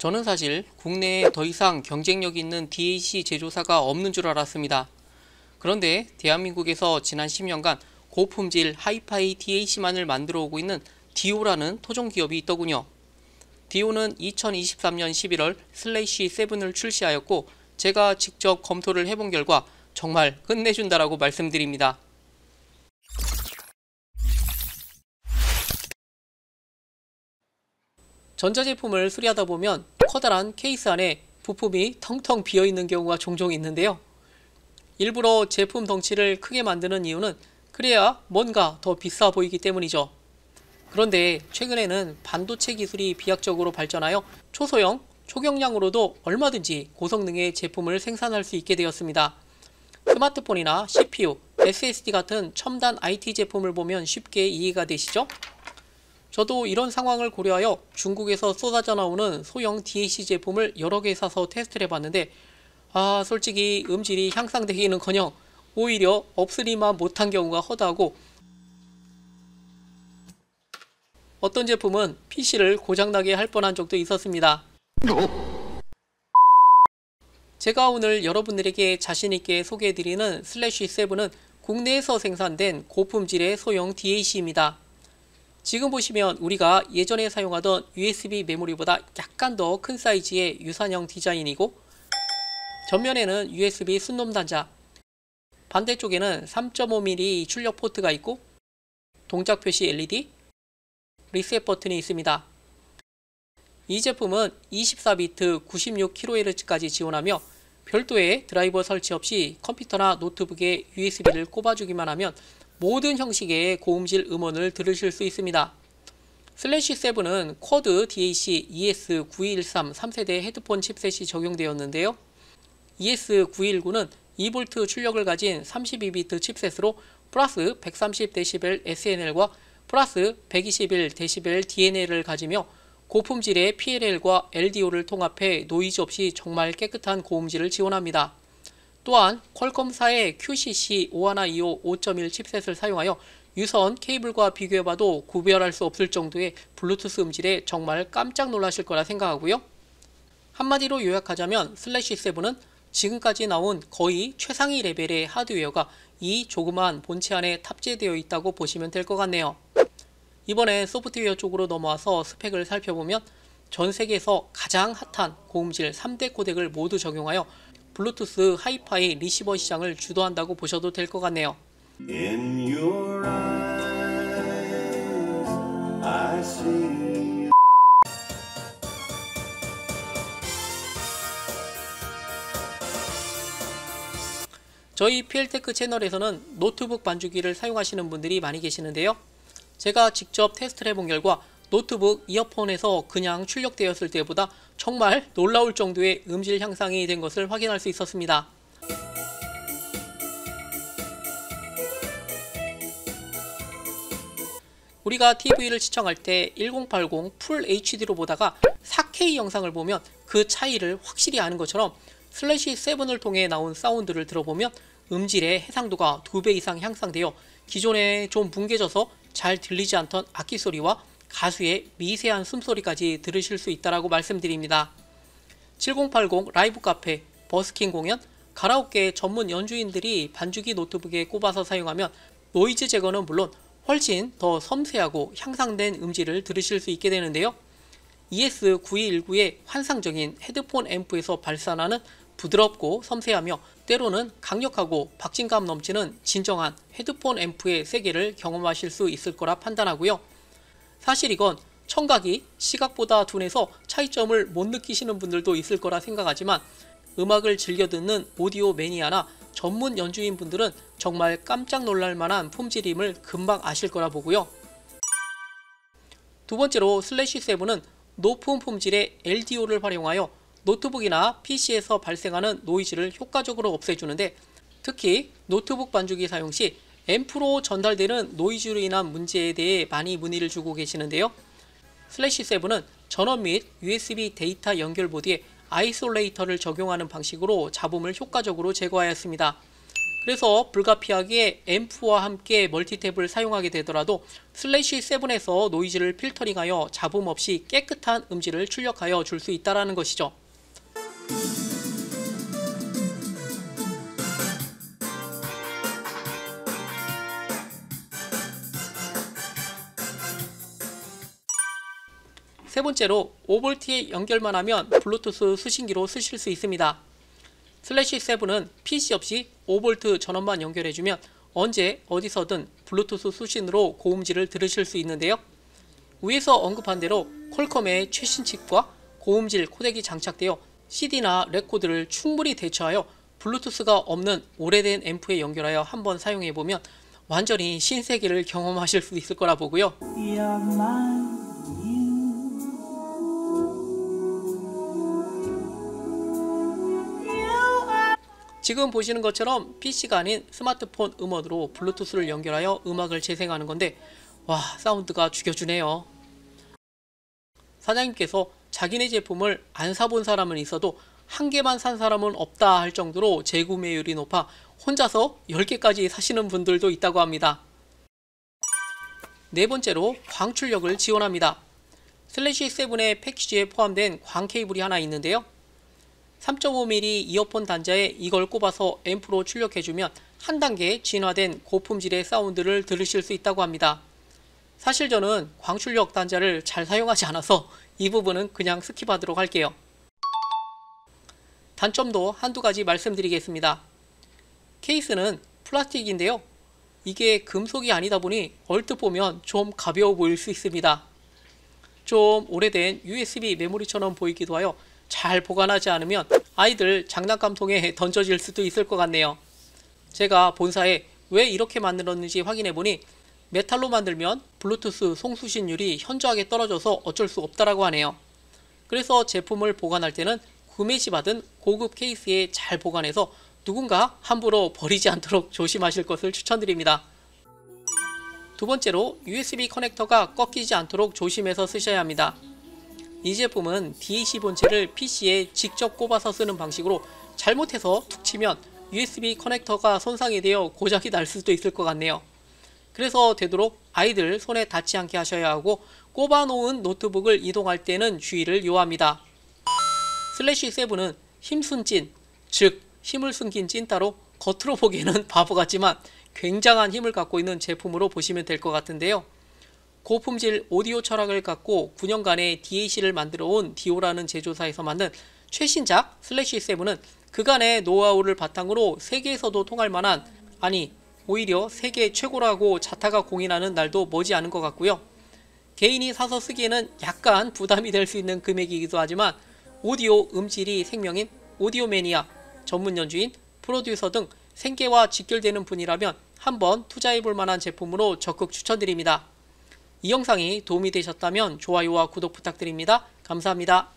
저는 사실 국내에 더 이상 경쟁력 있는 DAC 제조사가 없는 줄 알았습니다. 그런데 대한민국에서 지난 10년간 고품질 하이파이 DAC만을 만들어 오고 있는 디오라는 토종 기업이 있더군요. 디오는 2023년 11월 슬래시7을 출시하였고 제가 직접 검토를 해본 결과 정말 끝내준다라고 말씀드립니다. 전자제품을 수리하다 보면 커다란 케이스 안에 부품이 텅텅 비어있는 경우가 종종 있는데요. 일부러 제품 덩치를 크게 만드는 이유는 그래야 뭔가 더 비싸 보이기 때문이죠. 그런데 최근에는 반도체 기술이 비약적으로 발전하여 초소형, 초경량으로도 얼마든지 고성능의 제품을 생산할 수 있게 되었습니다. 스마트폰이나 CPU, SSD 같은 첨단 IT 제품을 보면 쉽게 이해가 되시죠? 저도 이런 상황을 고려하여 중국에서 쏟아져 나오는 소형 DAC 제품을 여러 개 사서 테스트를 해봤는데 솔직히 음질이 향상되기는커녕 오히려 없으리만 못한 경우가 허다하고 어떤 제품은 PC를 고장나게 할 뻔한 적도 있었습니다. 제가 오늘 여러분들에게 자신있게 소개해드리는 슬래시7은 국내에서 생산된 고품질의 소형 DAC입니다. 지금 보시면 우리가 예전에 사용하던 USB 메모리보다 약간 더 큰 사이즈의 유선형 디자인이고 전면에는 USB 순놈 단자, 반대쪽에는 3.5mm 출력 포트가 있고 동작 표시 LED, 리셋 버튼이 있습니다. 이 제품은 24비트 96kHz까지 지원하며 별도의 드라이버 설치 없이 컴퓨터나 노트북에 USB를 꼽아주기만 하면 모든 형식의 고음질 음원을 들으실 수 있습니다. 슬래시7은 쿼드 DAC ES9213 3세대 헤드폰 칩셋이 적용되었는데요. ES919는 2V 출력을 가진 32비트 칩셋으로 플러스 130dB SNL과 플러스 121dB DNL을 가지며 고품질의 PLL과 LDO를 통합해 노이즈 없이 정말 깨끗한 고음질을 지원합니다. 또한 퀄컴사의 QCC5125 5.1 칩셋을 사용하여 유선 케이블과 비교해봐도 구별할 수 없을 정도의 블루투스 음질에 정말 깜짝 놀라실 거라 생각하고요. 한마디로 요약하자면 슬래시7은 지금까지 나온 거의 최상위 레벨의 하드웨어가 이 조그만 본체 안에 탑재되어 있다고 보시면 될 것 같네요. 이번에 소프트웨어 쪽으로 넘어와서 스펙을 살펴보면 전 세계에서 가장 핫한 고음질 3대 코덱을 모두 적용하여 블루투스 하이파이 리시버 시장을 주도한다고 보셔도 될 것 같네요. In your eyes, I see. 저희 PL테크 채널에서는 노트북 반주기를 사용하시는 분들이 많이 계시는데요. 제가 직접 테스트를 해본 결과 노트북 이어폰에서 그냥 출력되었을 때보다 정말 놀라울 정도의 음질 향상이 된 것을 확인할 수 있었습니다. 우리가 TV를 시청할 때 1080 풀 HD로 보다가 4K 영상을 보면 그 차이를 확실히 아는 것처럼 슬래시7을 통해 나온 사운드를 들어보면 음질의 해상도가 2배 이상 향상되어 기존에 좀 뭉개져서 잘 들리지 않던 악기 소리와 가수의 미세한 숨소리까지 들으실 수 있다고 말씀드립니다. 7080 라이브 카페, 버스킹 공연, 가라오케 전문 연주인들이 반주기 노트북에 꼽아서 사용하면 노이즈 제거는 물론 훨씬 더 섬세하고 향상된 음질을 들으실 수 있게 되는데요. ES9219의 환상적인 헤드폰 앰프에서 발산하는 부드럽고 섬세하며 때로는 강력하고 박진감 넘치는 진정한 헤드폰 앰프의 세계를 경험하실 수 있을 거라 판단하고요. 사실 이건 청각이 시각보다 둔해서 차이점을 못 느끼시는 분들도 있을 거라 생각하지만 음악을 즐겨 듣는 오디오 매니아나 전문 연주인 분들은 정말 깜짝 놀랄 만한 품질임을 금방 아실 거라 보고요. 두 번째로 슬래시7은 높은 품질의 LDO를 활용하여 노트북이나 PC에서 발생하는 노이즈를 효과적으로 없애주는데 특히 노트북 반주기 사용 시 앰프로 전달되는 노이즈로 인한 문제에 대해 많이 문의를 주고 계시는데요. 슬래시7은 전원 및 USB 데이터 연결 보드에 아이솔레이터를 적용하는 방식으로 잡음을 효과적으로 제거하였습니다. 그래서 불가피하게 앰프와 함께 멀티탭을 사용하게 되더라도 슬래시 7에서 노이즈를 필터링하여 잡음 없이 깨끗한 음질을 출력하여 줄 수 있다는 것이죠. 세 번째로 5V에 연결만 하면 블루투스 수신기로 쓰실 수 있습니다. 슬래시 7은 PC 없이 5V 전원만 연결해주면 언제 어디서든 블루투스 수신으로 고음질을 들으실 수 있는데요. 위에서 언급한 대로 퀄컴의 최신 칩과 고음질 코덱이 장착되어 CD나 레코드를 충분히 대처하여 블루투스가 없는 오래된 앰프에 연결하여 한번 사용해보면 완전히 신세계를 경험하실 수 있을 거라 보고요. 지금 보시는 것처럼 PC가 아닌 스마트폰 음원으로 블루투스를 연결하여 음악을 재생하는 건데 와, 사운드가 죽여주네요. 사장님께서 자기네 제품을 안 사본 사람은 있어도 한 개만 산 사람은 없다 할 정도로 재구매율이 높아 혼자서 10개까지 사시는 분들도 있다고 합니다. 네 번째로 광출력을 지원합니다. 슬래시 7의 패키지에 포함된 광 케이블이 하나 있는데요. 3.5mm 이어폰 단자에 이걸 꼽아서 앰프로 출력해주면 한 단계 진화된 고품질의 사운드를 들으실 수 있다고 합니다. 사실 저는 광출력 단자를 잘 사용하지 않아서 이 부분은 그냥 스킵하도록 할게요. 단점도 한두 가지 말씀드리겠습니다. 케이스는 플라스틱인데요. 이게 금속이 아니다 보니 얼뜻 보면 좀 가벼워 보일 수 있습니다. 좀 오래된 USB 메모리처럼 보이기도 하여 잘 보관하지 않으면 아이들 장난감통에 던져질 수도 있을 것 같네요. 제가 본사에 왜 이렇게 만들었는지 확인해보니 메탈로 만들면 블루투스 송수신율이 현저하게 떨어져서 어쩔 수 없다라고 하네요. 그래서 제품을 보관할 때는 구매 시 받은 고급 케이스에 잘 보관해서 누군가 함부로 버리지 않도록 조심하실 것을 추천드립니다. 두 번째로 USB 커넥터가 꺾이지 않도록 조심해서 쓰셔야 합니다. 이 제품은 DAC 본체를 PC에 직접 꼽아서 쓰는 방식으로 잘못해서 툭 치면 USB 커넥터가 손상이 되어 고장이 날 수도 있을 것 같네요. 그래서 되도록 아이들 손에 닿지 않게 하셔야 하고 꼽아 놓은 노트북을 이동할 때는 주의를 요합니다. 슬래시 7은 힘순 찐, 즉 힘을 숨긴 찐따로 겉으로 보기에는 바보 같지만 굉장한 힘을 갖고 있는 제품으로 보시면 될 것 같은데요. 고품질 오디오 철학을 갖고 9년간의 DAC를 만들어 온 디오라는 제조사에서 만든 최신작 슬래시 7은 그간의 노하우를 바탕으로 세계에서도 통할 만한, 아니 오히려 세계 최고라고 자타가 공인하는 날도 머지않은 것 같고요. 개인이 사서 쓰기에는 약간 부담이 될 수 있는 금액이기도 하지만 오디오 음질이 생명인 오디오 매니아, 전문 연주인, 프로듀서 등 생계와 직결되는 분이라면 한번 투자해볼 만한 제품으로 적극 추천드립니다. 이 영상이 도움이 되셨다면 좋아요와 구독 부탁드립니다. 감사합니다.